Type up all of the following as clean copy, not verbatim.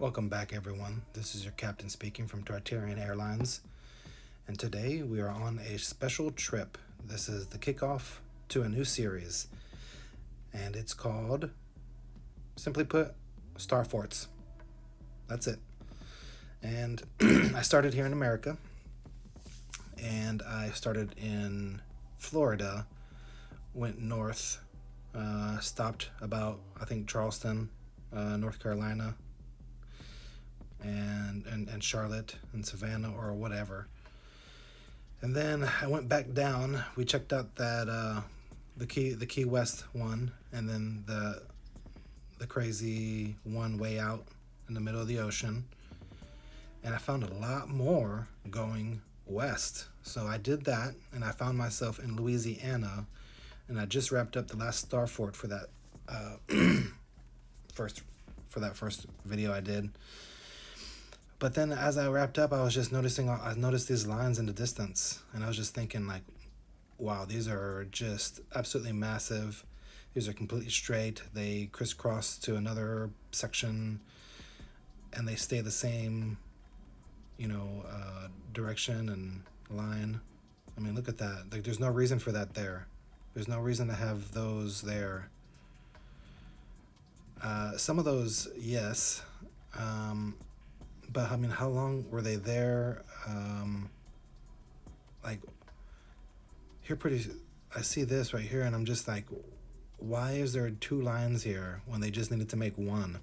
Welcome back, everyone. This is your captain speaking from Tartarian Airlines, and today we are on a special trip. This is the kickoff to a new series, and it's called, simply put, STARFORTs. That's it. And I started here in America, and I started in Florida, went north, stopped about, I think, Charleston, North Carolina, and Charlotte and Savannah or whatever. And then I went back down. We checked out that the Key West one, and then the crazy one way out in the middle of the ocean. And I found a lot more going west. So I did that, and I found myself in Louisiana, and I just wrapped up the last STARFORT for that first video I did. But then as I wrapped up, I was just I noticed these lines in the distance, and I was just thinking, like, wow, these are just absolutely massive. These are completely straight. They crisscross to another section, and they stay the same, direction and line. I mean, look at that. Like, there's no reason for that there. There's no reason to have those there. Some of those, yes. But I mean, how long were they there? Like, I see this right here, and I'm just like, why is there two lines here when they just needed to make one?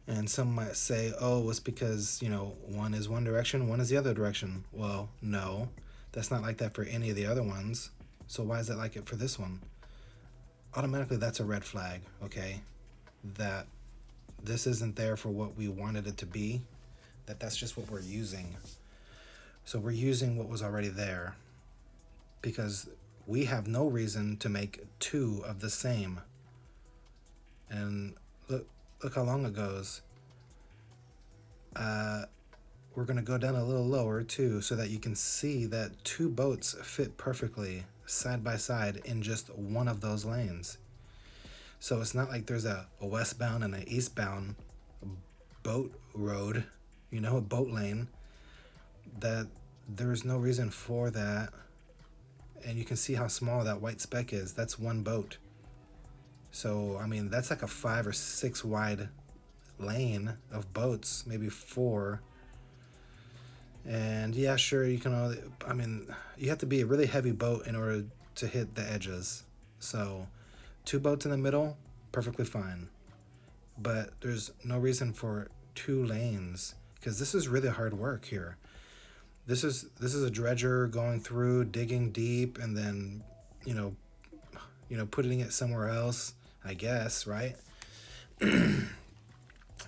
And some might say, oh, it's because, one is one direction, one is the other direction. Well, no, that's not like that for any of the other ones. So why is it like it for this one? Automatically, that's a red flag, okay? That this isn't there for what we wanted it to be, that's just what we're using. So we're using what was already there, because we have no reason to make two of the same. And look how long it goes. We're going to go down a little lower too, so that you can see that two boats fit perfectly side by side in just one of those lanes. So it's not like there's a westbound and an eastbound boat road, a boat lane. That there's no reason for that. And you can see how small that white speck is. That's one boat. So, I mean, that's like a 5 or 6 wide lane of boats, maybe 4. And yeah, sure, you have to be a really heavy boat in order to hit the edges. So 2 boats in the middle, perfectly fine. But there's no reason for 2 lanes, because this is really hard work here. This is a dredger going through, digging deep, and then, putting it somewhere else, I guess, right? And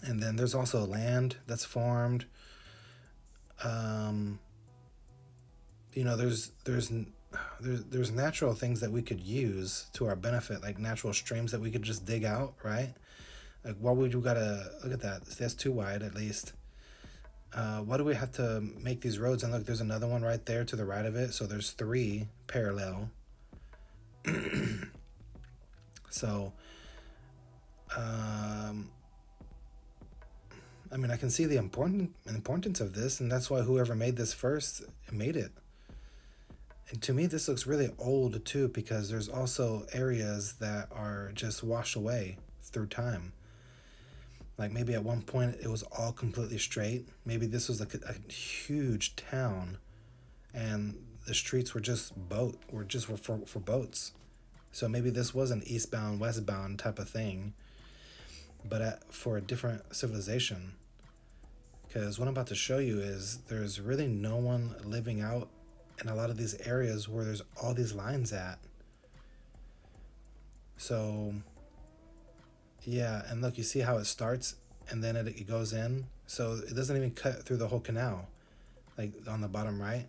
then there's also land that's formed. There's natural things that we could use to our benefit, like natural streams that we could just dig out, right? Like, why would you gotta look at that? That's too wide, at least. Why do we have to make these roads? And look, there's another one right there to the right of it. So there's 3 parallel. So, I can see the importance of this, and that's why whoever made this first made it. And to me, this looks really old too, because there's also areas that are just washed away through time. Like, maybe at one point it was all completely straight. Maybe this was like a huge town, and the streets were just for boats. So maybe this was an eastbound, westbound type of thing, but for a different civilization. Because what I'm about to show you is there's really no one living out in a lot of these areas where there's all these lines at. So yeah, and look, you see how it starts and then it goes in. So it doesn't even cut through the whole canal, like on the bottom right.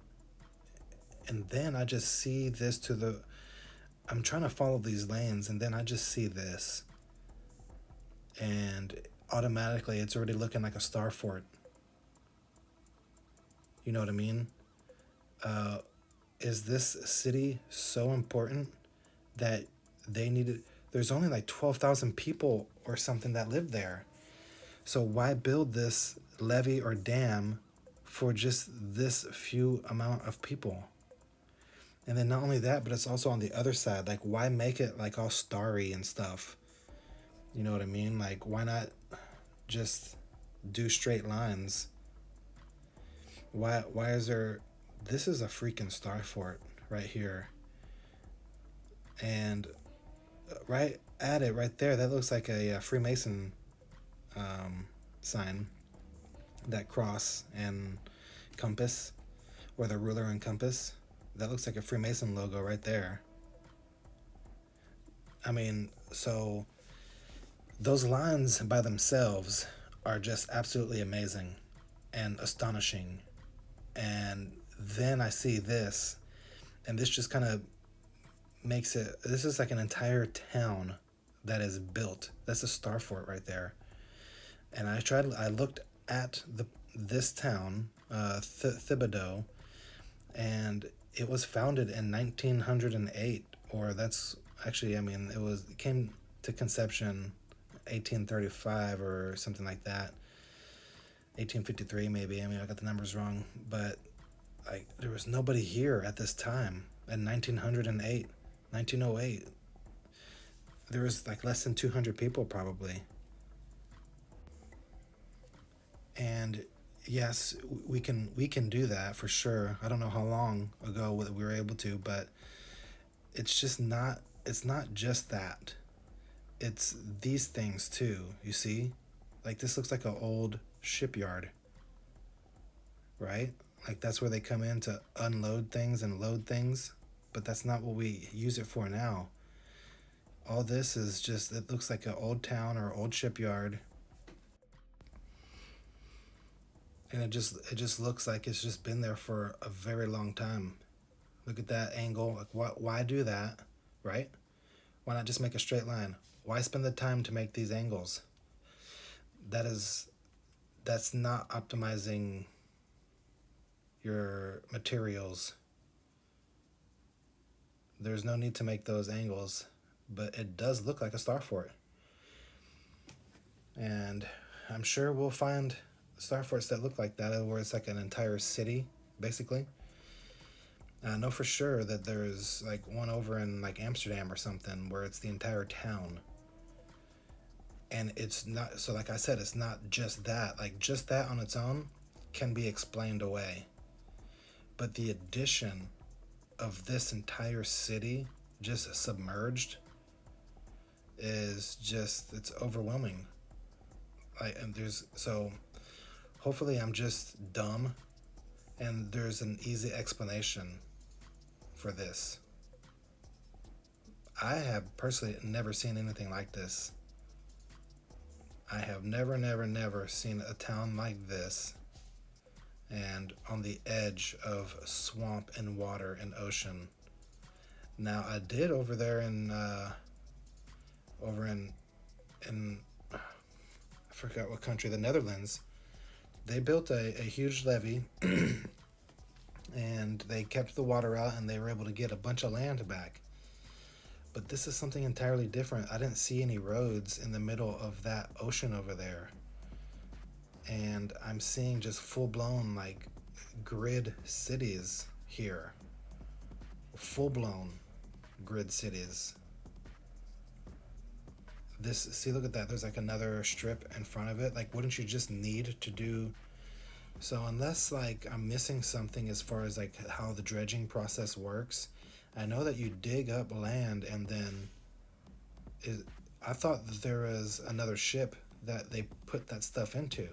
And then I just see this I'm trying to follow these lanes, and then I just see this, and automatically it's already looking like a STARFORT. You know what I mean? Is this city so important that there's only like 12,000 people or something that live there? So why build this levee or dam for just this few amount of people? And then not only that, but it's also on the other side. Like, why make it like all starry and stuff? You know what I mean? Like, why not just do straight lines? Why is there? This is a freaking STARFORT right here, and right at it, right there, that looks like a Freemason sign. That cross and compass, or the ruler and compass. That looks like a Freemason logo right there. I mean, so those lines by themselves are just absolutely amazing and astonishing. And then I see this, and this just kind of makes it. This is like an entire town that is built. That's a STARFORT right there. And I looked at this town, Thibodeau, and it was founded in 1908, or that's actually, I mean, it came to conception 1835 or something like that. 1853 maybe. I mean, I got the numbers wrong, but like there was nobody here at this time in 1908, 1908. There was like less than 200 people probably. And yes, we can do that for sure. I don't know how long ago we were able to, but it's not just that. It's these things too, you see? Like this looks like an old shipyard, right? Like that's where they come in to unload things and load things, but that's not what we use it for now. All this is just, it looks like an old town or old shipyard, and it just looks like it's just been there for a very long time. Look at that angle. Like why do that, right? Why not just make a straight line? Why spend the time to make these angles? That's not optimizing your materials. There's no need to make those angles, but it does look like a STARFORT. And I'm sure we'll find STARFORTs that look like that, where it's like an entire city, basically. I know for sure that there's like one over in like Amsterdam or something where it's the entire town. And it's not, so like I said, it's not just that. Like just that on its own can be explained away. But the addition of this entire city just submerged is just, it's overwhelming. And so hopefully I'm just dumb and there's an easy explanation for this. I have personally never seen anything like this. I have never seen a town like this, and on the edge of swamp and water and ocean. Now I did over there in I forgot what country, the Netherlands. They built a huge levee and they kept the water out and they were able to get a bunch of land back. But this is something entirely different. I didn't see any roads in the middle of that ocean over there. And I'm seeing just full-blown like grid cities here. Full-blown grid cities. See, look at that. There's like another strip in front of it. Like, wouldn't you just need to do so? Unless like I'm missing something as far as like how the dredging process works. I know that you dig up land and then I thought that there was another ship that they put that stuff into.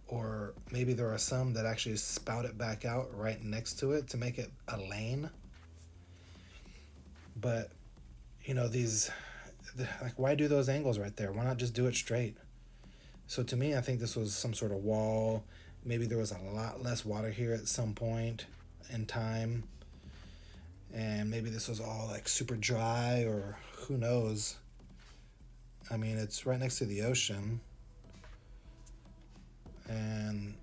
Or maybe there are some that actually spout it back out right next to it to make it a lane. But, you know, like, why do those angles right there? Why not just do it straight? So to me, I think this was some sort of wall. Maybe there was a lot less water here at some point in time. And maybe this was all like super dry, or who knows. I mean, it's right next to the ocean. And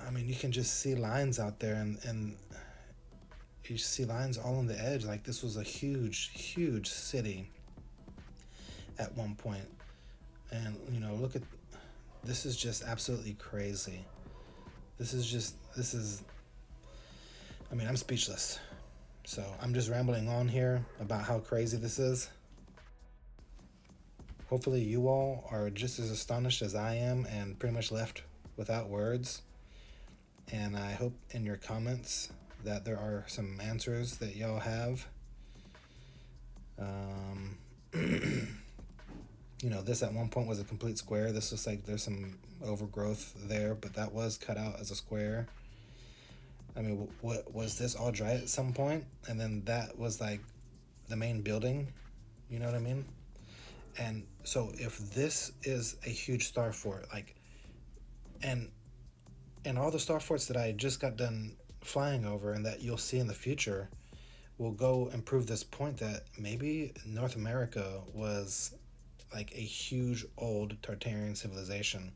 I mean, you can just see lines out there, and you see lines all on the edge. Like this was a huge city at one point. And, you know, look at, this is just absolutely crazy. This is, I mean, I'm speechless. So I'm just rambling on here about how crazy this is. Hopefully you all are just as astonished as I am and pretty much left without words. And I hope in your comments that there are some answers that y'all have. You know, this at one point was a complete square. This looks like there's some overgrowth there, but that was cut out as a square. I mean, what was this all dry at some point? And then that was like the main building, you know what I mean? And so if this is a huge star fort, like, and all the star forts that I just got done flying over and that you'll see in the future will go and prove this point that maybe North America was like a huge old Tartarian civilization.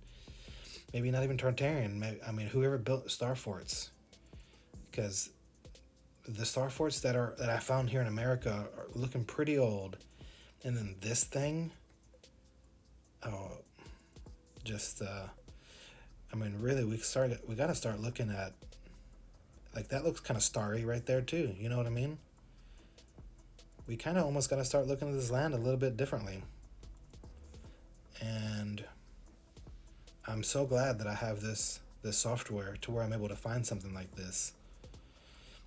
Maybe not even Tartarian. I mean, whoever built star forts, because the star forts that I found here in America are looking pretty old, and then this thing, oh, just I mean, really, we got to start looking at, like, that looks kind of starry right there too. You know what I mean? We kind of almost got to start looking at this land a little bit differently. And I'm so glad that I have this software to where I'm able to find something like this.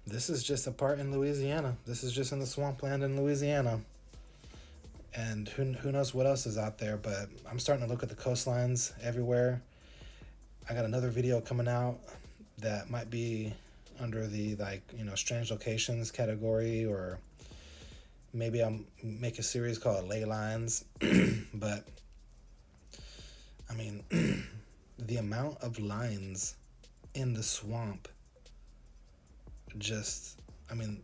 This is just a part in Louisiana. This is just in the swampland in Louisiana. And who knows what else is out there, but I'm starting to look at the coastlines everywhere. I got another video coming out that might be under the, like, you know, strange locations category, or maybe I'll make a series called Ley Lines. But I mean, the amount of lines in the swamp, just, I mean,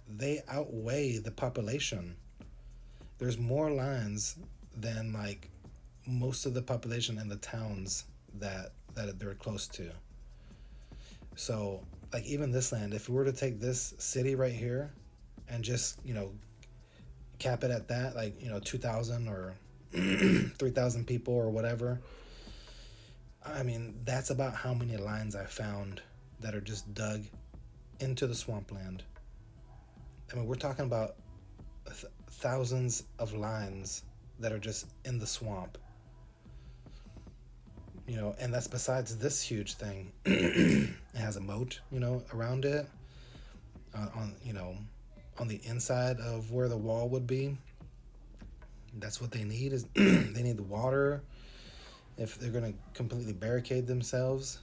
they outweigh the population. There's more lines than, like, most of the population in the towns that they're close to. So, like, even this land, if we were to take this city right here and just, you know, cap it at that, like, you know, 2,000 or 3,000 people or whatever, I mean, that's about how many lines I found that are just dug into the swampland. I mean, we're talking about thousands of lines that are just in the swamp. You know, and that's besides this huge thing. It has a moat, you know, around it, you know, on the inside of where the wall would be. That's what they need, is they need the water if they're going to completely barricade themselves.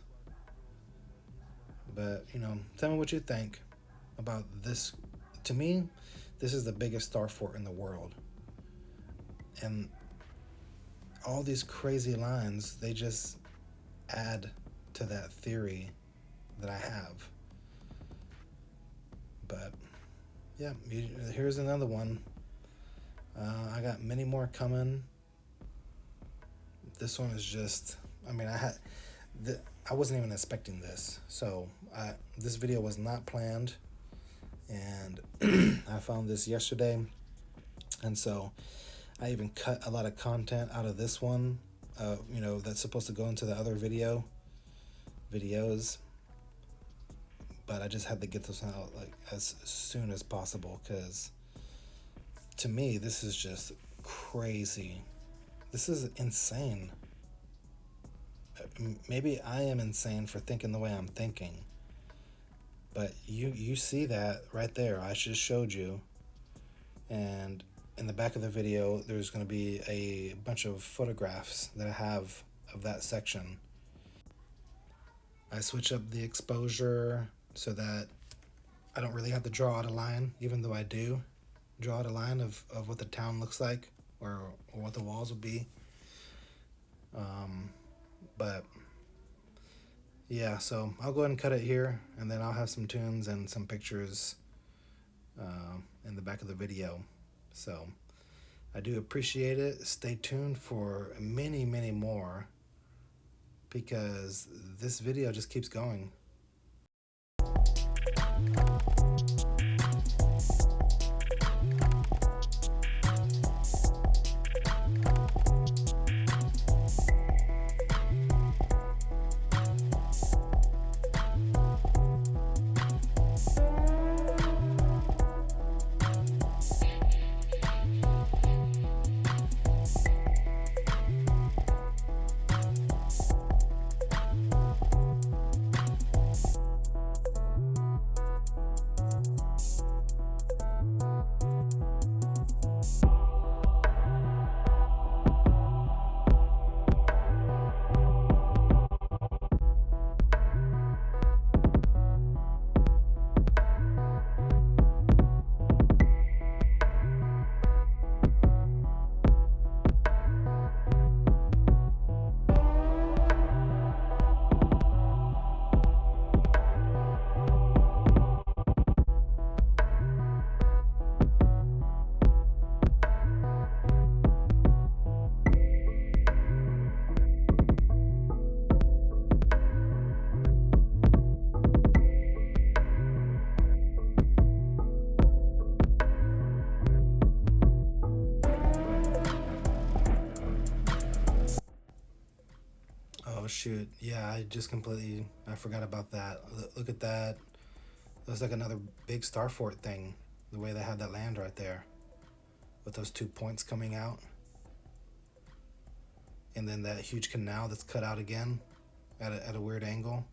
But, you know, tell me what you think about this. To me, this is the biggest star fort in the world. And all these crazy lines, they just add to that theory that I have. But yeah, here's another one. I got many more coming. This one is just, I mean, I wasn't even expecting this. So this video was not planned, and I found this yesterday, and so I even cut a lot of content out of this one, you know, that's supposed to go into the other videos, but I just had to get this one out, like, as soon as possible, because to me, this is just crazy. This is insane. Maybe I am insane for thinking the way I'm thinking, but you see that right there. I just showed you, and in the back of the video, there's going to be a bunch of photographs that I have of that section. I switch up the exposure so that I don't really have to draw out a line, even though I do draw out a line of what the town looks like, or what the walls would be. But yeah, so I'll go ahead and cut it here, and then I'll have some tunes and some pictures in the back of the video. So I do appreciate it. Stay tuned for many, many more, because this video just keeps going. shoot. Yeah, I forgot about that. Look at that. Looks like another big Starfort thing. The way they have that land right there. With those 2 points coming out. And then that huge canal that's cut out again at a weird angle.